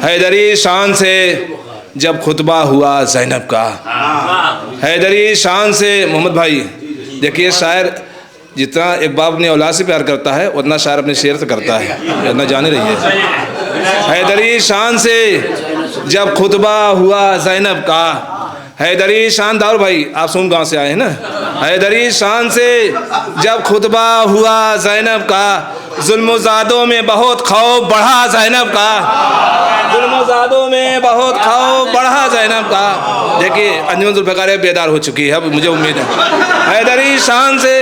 हैदरी शान से जब खुतबा हुआ ज़ैनब का, हैदरी शान से। मोहम्मद भाई देखिए, शायर जितना एक बाप अपनी औलाद से प्यार करता है उतना शायर अपने शेर से करता है, इतना जाने रही है। हैदरी शान से जब खुतबा हुआ ज़ैनब का, हैदरी शान। दाऊद भाई आप सोन गाँव से आए हैं ना। हैदरी शान से जब खुतबा हुआ ज़ैनब का, जुल्म-ओ-ज़ादों में बहुत खौफ बढ़ा ज़ैनब का, जुल्म-ओ-ज़ादों में बहुत खौफ बढ़ा ज़ैनब का। देखिए अंजुमन ज़ुल्फ़िकार बेदार हो चुकी है, अब मुझे उम्मीद है। हैदरी शान से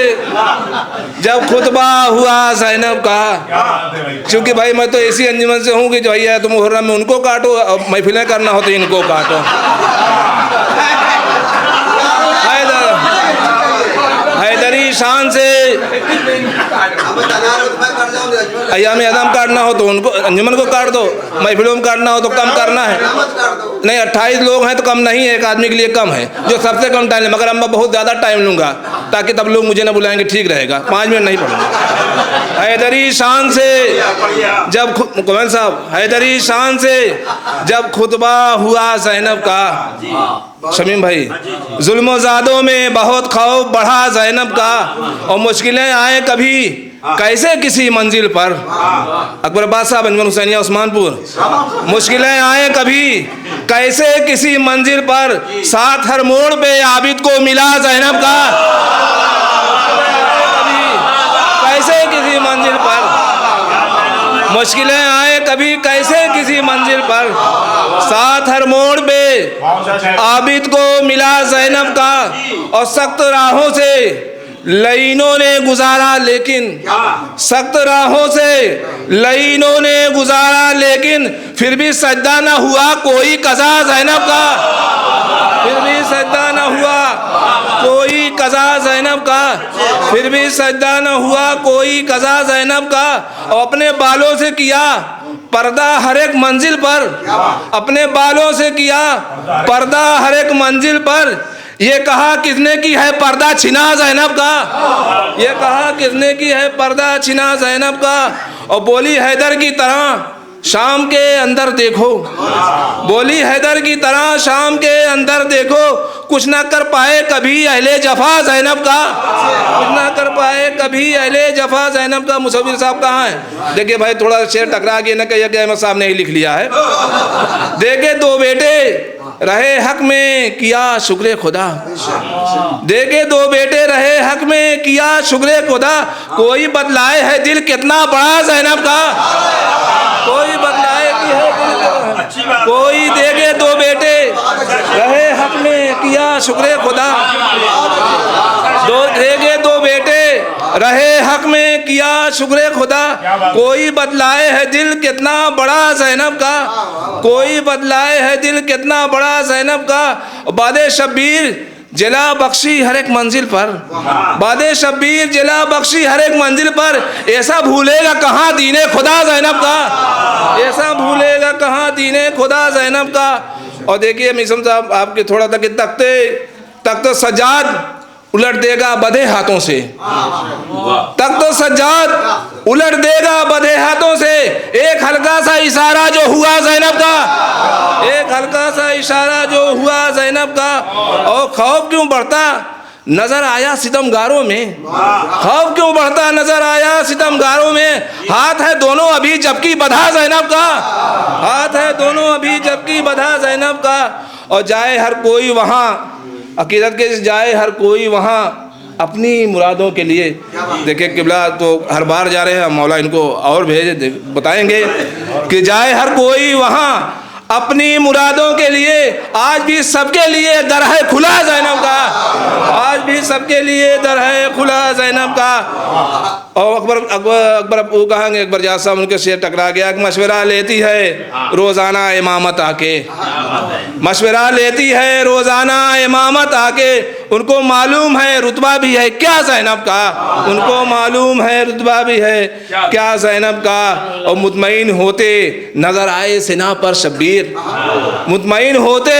जब खुतबा हुआ ज़ैनब का, क्योंकि भाई मैं तो ऐसी अंजुमन से हूँ कि जो भैया तुम मुहर्रम में उनको काटो, महफिलें करना हो तो इनको काटो। हैदरी शान से अय्याम आदम काटना हो तो उनको, अंजुमन को काट दो, महफिलों में काटना हो तो कम करना है। नहीं 28 लोग हैं तो कम नहीं है, एक आदमी के लिए कम है, जो सबसे कम टाइम है। मगर मैं बहुत ज़्यादा टाइम लूँगा ताकि तब लोग मुझे ना बुलाएंगे, ठीक रहेगा, 5 मिनट नहीं पड़ेगा। हैदरी शान से जब कौन साहब, हैदरी शान से जब खुतबा हुआ ज़ैनब का, शमीम भाई, जुल्म-ओ-ज़ादों में बहुत खौफ बढ़ा ज़ैनब का, और मुश्किलें आए कभी कैसे किसी मंजिल पर। अकबर बादशाह अंजुमन हुसैनिया उस्मानपुर। मुश्किलें आए कभी कैसे किसी मंजिल पर, साथ हर मोड़ पे आबिद को मिला ज़ैनब का। कैसे किसी मंजिल पर, मुश्किलें आए कभी कैसे किसी मंजिल पर, साथ हर मोड़ पे आबिद को मिला ज़ैनब का। और सख्त राहों से लईनों ने गुजारा लेकिन, सख्त राहों से लईनों ने गुजारा लेकिन, फिर भी सजदा न हुआ कोई कज़ा ज़ैनब का, फिर भी सजदा न हुआ कोई कज़ा ज़ैनब का, फिर भी सजदा न हुआ कोई कज़ा ज़ैनब का। और अपने बालों से किया पर्दा हर एक मंजिल पर, अपने बालों से किया पर्दा हर एक मंजिल पर। ये कहा किसने की है पर्दा छिना ज़ैनब का, ये कहा किसने की है पर्दा छिना ज़ैनब का। और बोली हैदर की तरह शाम के अंदर देखो, बोली हैदर की तरह शाम के अंदर देखो, कुछ ना कर पाए कभी अहले जफा ज़ैनब का, कुछ ना कर पाए कभी अहले जफा ज़ैनब का। मुसव्विर साहब कहाँ हैं? देखिए भाई थोड़ा शेर टकरा के न कहिए कि अहमद साहब ने ही लिख लिया है। देखे 2 बेटे रहे हक में किया शुक्र खुदा, देखे 2 बेटे रहे हक में किया शुक्र खुदा। कोई बदलाए है दिल कितना बड़ा ज़ैनब का, कोई बदलाए की है दिल, कोई देखे 2 बेटे रहे हक में किया शुक्र खुदा, देखे 2 बेटे रहे हक में किया शुक्र खुदा। कोई बदलाए है दिल कितना बड़ा ज़ैनब का, कोई बदलाए है दिल कितना बड़ा ज़ैनब का। बादे शब्बीर जिला बख्शी हर एक मंजिल पर, बादे शब्बीर जिला बख्शी हर एक मंजिल पर। ऐसा भूलेगा कहाँ दीने खुदा ज़ैनब का, ऐसा भूलेगा कहाँ दीने खुदा ज़ैनब का। और देखिए मिसम साहब आपके थोड़ा तक तख्त सज्जाद उलट देगा बधे हाथों से, तख्त सज्जाद उलट देगा बधे हाथों से। एक हल्का सा इशारा जो हुआ ज़ैनब का, एक हल्का सा इशारा जो हुआ ज़ैनब का। और खौफ क्यों बढ़ता नजर आया सितमगारों में, खौफ क्यों बढ़ता नजर आया सितमगारों में। हाथ है दोनों अभी जबकि बधा ज़ैनब का, हाथ है दोनों अभी जबकि बधा ज़ैनब का। और जाए हर कोई वहाँ, अकीदत के जाए हर कोई वहाँ अपनी मुरादों के लिए। देखिए किबला तो हर बार जा रहे हैं, मौला इनको और भेजे बताएंगे कि जाए हर कोई वहाँ अपनी मुरादों के लिए। आज भी सबके लिए दर है खुला ज़ैनब का, आज भी सबके लिए दर है खुला ज़ैनब का। और अकबर वो कहेंगे, अकबर जाद साहब उनके शेर टकरा गया कि मशवरा लेती है रोज़ाना इमामत आके, मशवरा लेती है रोज़ाना इमामत आके। उनको मालूम है रुतबा भी है क्या ज़ैनब का, उनको मालूम है रुतबा भी है क्या ज़ैनब का। और मुतमईन होते नज़र आए सिना पर शब्बीर, मुतमईन होते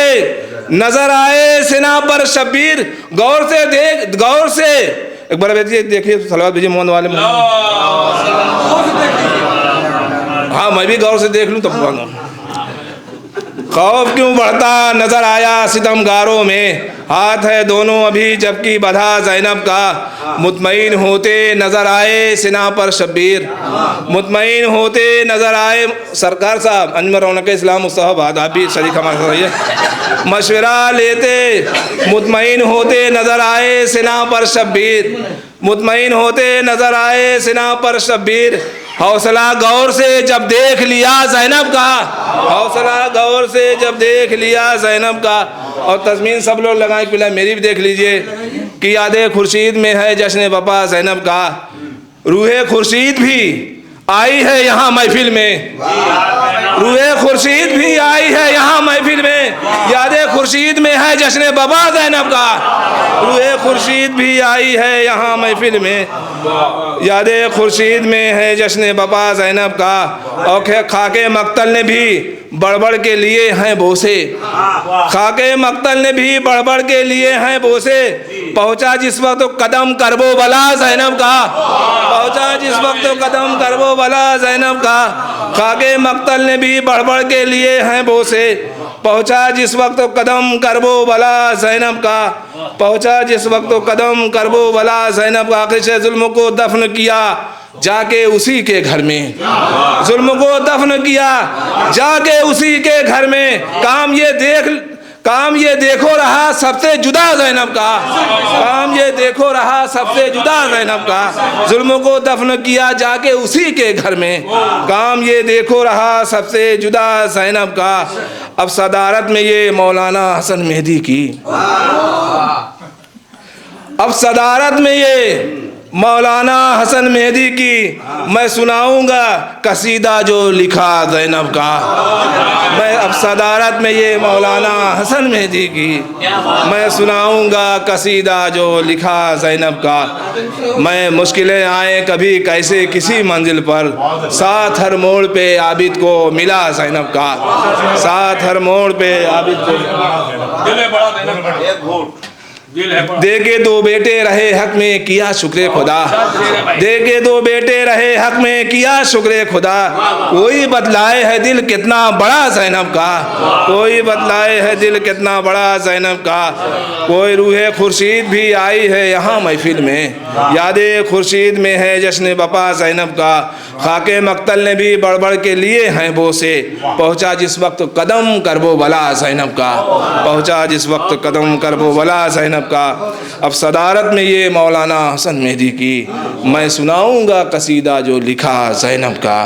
नज़र आए सिना पर शब्बीर। गौर से देख, गौर से एक बार देखिए सलवात भेजिए मोहन वाले में। हाँ मैं भी गौर से देख लूँ तब। खौफ क्यों बढ़ता नजर आया सितमगारों में, हाथ है दोनों अभी जबकि बधा ज़ैनब का। मुतमईन होते नजर आए सिना पर शब्बीर, मुतमईन होते नजर आए। सरकार साहब अंजमन रौनक इस्लाम साहब आप भी शरीक हमारे साथ रहिए। मशवरा लेते मुतमईन होते नजर आए सिना पर शब्बीर, मुतमईन होते नजर आए सिना पर शब्बीर। हौसला गौर से जब देख लिया ज़ैनब का, हौसला गौर से जब देख लिया ज़ैनब का। और तज़मीन सब लोग लगाएं, पहले मेरी भी देख लीजिए कि यादे खुर्शीद में है जश्न वफा ज़ैनब का। रूहे खुर्शीद भी आई है यहाँ महफिल में, रूहे खुर्शीद भी आई है यहाँ महफिल में। यादे खुर्शीद में है जश्न वफा ज़ैनब का, रूहे खुर्शीद भी आई है यहाँ महफिल में। यादे खुर्शीद में है जश्न वफा ज़ैनब का। और खाके मक्तल ने भी बड़बड़ के लिए हैं बोसे, खाके मक्तल ने भी बड़बड़ के लिए हैं बोसे। पहुँचा जिस वक्त तो कदम करबो बला ज़ैनब का, पहुँचा जिस वक्त तो कदम करबो बला ज़ैनब का। खाके मक्तल ने भी बड़बड़ के लिए हैं बोसे, पहुँचा जिस वक्त तो कदम करबो बला ज़ैनब का। पहुँचा जिस वक्त तो कदम करबो बला ज़ैनब का। आखिर से जुल्म को दफन किया जाके उसी के घर में, जुल्म को दफन किया जाके उसी के घर में। काम ये देखो रहा सबसे जुदा ज़ैनब का, काम ये देखो रहा सबसे जुदा ज़ैनब का। जुल्म को दफन किया जाके उसी के घर में, काम ये देखो रहा सबसे जुदा ज़ैनब का। अब सदारत में ये मौलाना हसन मेहदी की, अब सदारत में ये मौलाना हसन मेहदी की मैं सुनाऊंगा कसीदा जो लिखा ज़ैनब का। मैं अब सदारत में ये मौलाना हसन मेहदी की मैं सुनाऊंगा कसीदा जो लिखा ज़ैनब का। मैं मुश्किलें आए कभी कैसे किसी मंजिल पर, साथ हर मोड़ पे आबिद को मिला ज़ैनब का, साथ हर मोड़ पे आबिद को। देके दो बेटे रहे हक में किया शुक्र खुदा, देके दो बेटे रहे हक में किया शुक्र खुदा। कोई बतलाए है दिल कितना बड़ा ज़ैनब का, कोई बतलाए है दिल कितना बड़ा ज़ैनब का। कोई रूहे खुर्शीद भी आई है यहाँ महफिल में, यादे खुर्शीद में है जश्न वफा ज़ैनब का। खाके मक्तल ने भी बड़बड़ के लिए हैं बोसे, पहुँचा जिस वक्त कदम करबो बला ज़ैनब का, पहुँचा जिस वक्त कदम करबो बला ज़ैनब का। अब सदारत में ये मौलाना हसन मेहदी की मैं सुनाऊंगा कसीदा जो लिखा ज़ैनब का।